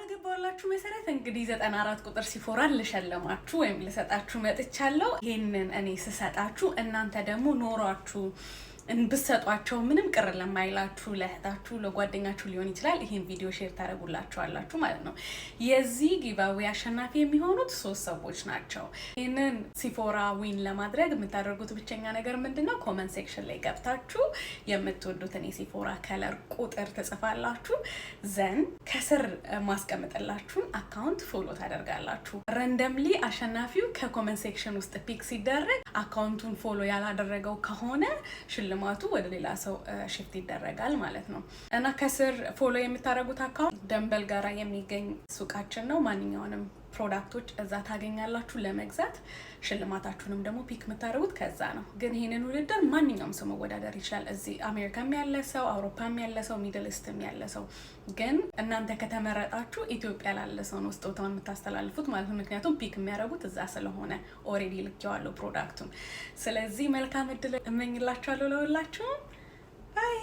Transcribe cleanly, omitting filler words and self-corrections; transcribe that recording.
በገባላችሁ መሰረት እንግዲህ 94 ቁጥር ሲፎራ ልሸለማችሁ ወይም ልሰጣችሁ መጥቻለሁ። ይሄንን እኔ ስሰጣችሁ እናንተ ደግሞ ኖራችሁ እንብሰጧቸው ምንም ቅር ለማይላችሁ ለእህታችሁ ለጓደኛችሁ ሊሆን ይችላል ይሄን ቪዲዮ ሼር ታደርጉላችኋላችሁ ማለት ነው። የዚህ ጊቫዌ አሸናፊ የሚሆኑት 3 ሰዎች ናቸው። ይሄንን ሲፎራ ዊን ለማድረግ የምታደርጉት ብቸኛ ነገር ምንድነው? ኮመንት ሴክሽን ላይ ገብታችሁ የምትወዱትን የሲፎራ ከለር ቁጥር ትጽፋላችሁ። ዘን ከስር ማስቀምጥላችሁን አካውንት ፎሎ ታደርጋላችሁ። ረንደምሊ አሸናፊው ከኮመንት ሴክሽን ውስጥ ፒክ ሲደረግ አካውንቱን ፎሎ ያላደረገው ከሆነ ሽልማቱ ወደ ሌላ ሰው ሽፍት ይደረጋል ማለት ነው። እና ከስር ፎሎ የምታደርጉት አካውንት ደንበል ጋራ የሚገኝ ሱቃችን ነው። ማንኛውንም ፕሮዳክቶች እዛ ታገኛላችሁ ለመግዛት። ሽልማታችሁንም ደግሞ ፒክ የምታደርጉት ከዛ ነው። ግን ይሄንን ውድድር ማንኛውም ሰው መወዳደር ይችላል። እዚህ አሜሪካም ያለ ሰው፣ አውሮፓም ያለ ሰው፣ ሚድል ኢስትም ያለ ሰው። ግን እናንተ ከተመረጣችሁ ኢትዮጵያ ላለ ሰው ነው ስጦታውን የምታስተላልፉት ማለት ነው። ምክንያቱም ፒክ የሚያደርጉት እዛ ስለሆነ ኦልሬዲ ልኬዋለሁ ፕሮዳክቱን። ስለዚህ መልካም እድል እመኝላችኋለሁ ለሁላችሁም። ባይ